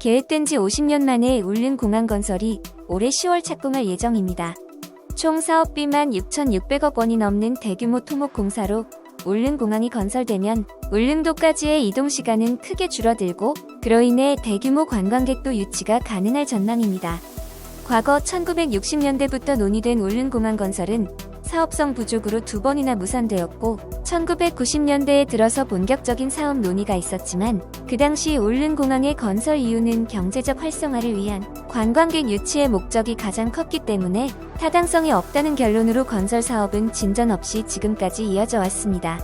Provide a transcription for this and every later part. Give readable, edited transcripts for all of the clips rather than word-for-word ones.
계획된 지 50년 만에 울릉공항 건설이 올해 10월 착공할 예정입니다. 총 사업비만 6,600억 원이 넘는 대규모 토목공사로 울릉공항이 건설되면 울릉도까지의 이동시간은 크게 줄어들고 그로 인해 대규모 관광객도 유치가 가능할 전망입니다. 과거 1960년대부터 논의된 울릉공항 건설은 사업성 부족으로 2번이나 무산되었고 1990년대에 들어서 본격적인 사업 논의가 있었지만 그 당시 울릉공항의 건설 이유는 경제적 활성화를 위한 관광객 유치의 목적이 가장 컸기 때문에 타당성이 없다는 결론으로 건설 사업은 진전 없이 지금까지 이어져 왔습니다.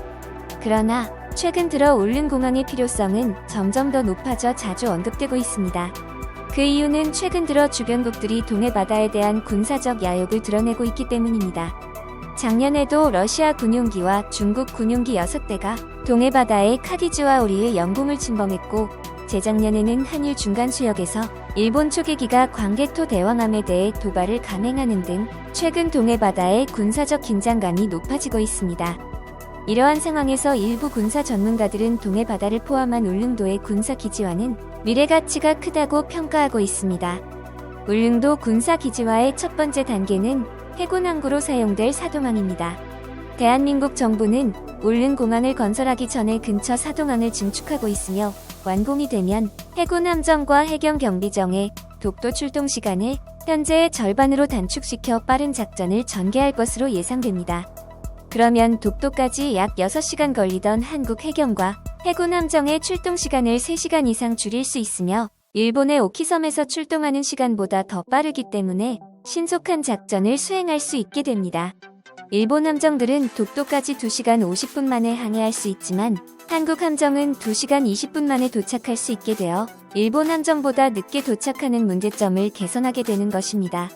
그러나 최근 들어 울릉공항의 필요성은 점점 더 높아져 자주 언급되고 있습니다. 그 이유는 최근 들어 주변국들이 동해바다에 대한 군사적 야욕을 드러내고 있기 때문입니다. 작년에도 러시아 군용기와 중국 군용기 6대가 동해바다의 카디즈와 오리의 영공을 침범했고 재작년에는 한일 중간수역에서 일본 초계기가 광개토 대왕함에 대해 도발을 감행하는 등 최근 동해바다의 군사적 긴장감이 높아지고 있습니다. 이러한 상황에서 일부 군사 전문가들은 동해바다를 포함한 울릉도의 군사기지화는 미래 가치가 크다고 평가하고 있습니다. 울릉도 군사기지화의 첫 번째 단계는 해군 항구로 사용될 사동항입니다. 대한민국 정부는 울릉공항을 건설하기 전에 근처 사동항을 증축하고 있으며 완공이 되면 해군 함정과 해경 경비정의 독도 출동 시간을 현재의 절반으로 단축시켜 빠른 작전을 전개할 것으로 예상됩니다. 그러면 독도까지 약 6시간 걸리던 한국 해경과 해군 함정의 출동 시간을 3시간 이상 줄일 수 있으며 일본의 오키섬에서 출동하는 시간보다 더 빠르기 때문에 신속한 작전을 수행할 수 있게 됩니다. 일본 함정들은 독도까지 2시간 50분 만에 항해할 수 있지만 한국 함정은 2시간 20분 만에 도착할 수 있게 되어 일본 함정보다 늦게 도착하는 문제점을 개선하게 되는 것입니다.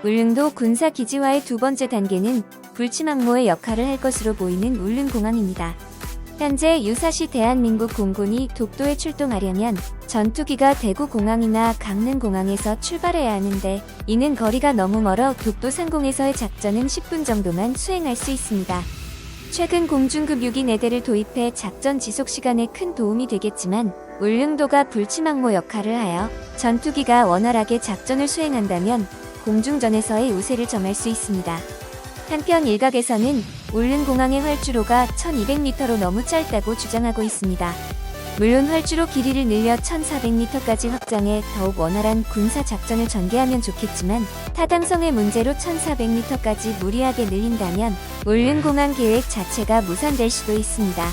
울릉도 군사기지화의 두 번째 단계는 불치망모의 역할을 할 것으로 보이는 울릉공항입니다. 현재 유사시 대한민국 공군이 독도에 출동하려면 전투기가 대구공항이나 강릉공항에서 출발해야 하는데 이는 거리가 너무 멀어 독도 상공에서의 작전은 10분 정도만 수행할 수 있습니다. 최근 공중급 6인 대를 도입해 작전 지속 시간에 큰 도움이 되겠지만 울릉도가 불치망모 역할을 하여 전투기가 원활하게 작전을 수행한다면 공중전에서의 우세를 점할 수 있습니다. 한편 일각에서는 울릉공항의 활주로가 1200m로 너무 짧다고 주장하고 있습니다. 물론 활주로 길이를 늘려 1400m까지 확장해 더욱 원활한 군사작전을 전개하면 좋겠지만 타당성의 문제로 1400m까지 무리하게 늘린다면 울릉공항 계획 자체가 무산될 수도 있습니다.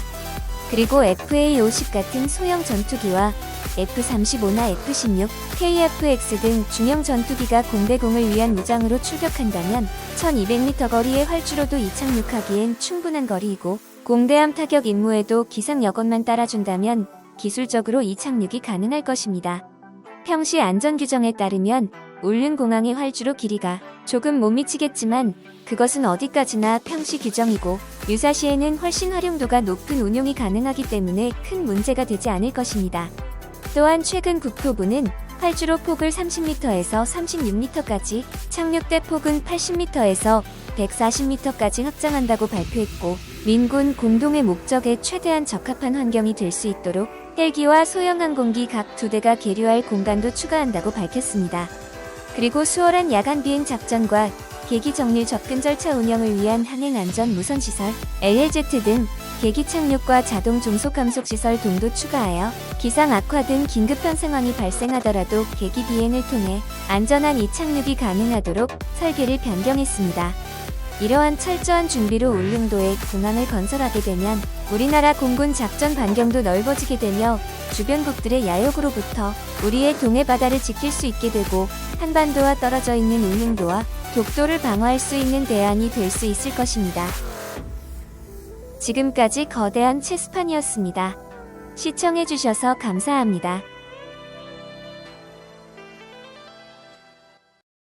그리고 FA-50 같은 소형 전투기와 F-35나 F-16, KF-X 등 중형 전투기가 공대공을 위한 무장으로 출격한다면 1200m 거리의 활주로도 이착륙하기엔 충분한 거리이고 공대함 타격 임무에도 기상 여건만 따라준다면 기술적으로 이착륙이 가능할 것입니다. 평시 안전규정에 따르면 울릉공항의 활주로 길이가 조금 못 미치겠지만 그것은 어디까지나 평시 규정이고 유사시에는 훨씬 활용도가 높은 운용이 가능하기 때문에 큰 문제가 되지 않을 것입니다. 또한 최근 국토부는 활주로 폭을 30m에서 36m까지, 착륙대 폭은 80m에서 140m까지 확장한다고 발표했고 민군 공동의 목적에 최대한 적합한 환경이 될 수 있도록 헬기와 소형 항공기 각 2대가 계류할 공간도 추가한다고 밝혔습니다. 그리고 수월한 야간 비행 작전과 계기 정밀 접근 절차 운영을 위한 항행 안전 무선 시설, LLZ 등 계기 착륙과 자동 종속 감속 시설 등도 추가하여 기상 악화 등 긴급한 상황이 발생하더라도 계기 비행을 통해 안전한 이착륙이 가능하도록 설계를 변경했습니다. 이러한 철저한 준비로 울릉도에 공항을 건설하게 되면 우리나라 공군 작전 반경도 넓어지게 되며 주변국들의 야욕으로부터 우리의 동해바다를 지킬 수 있게 되고 한반도와 떨어져 있는 울릉도와 독도를 방어할 수 있는 대안이 될 수 있을 것입니다. 지금까지 거대한 체스판이었습니다. 시청해주셔서 감사합니다.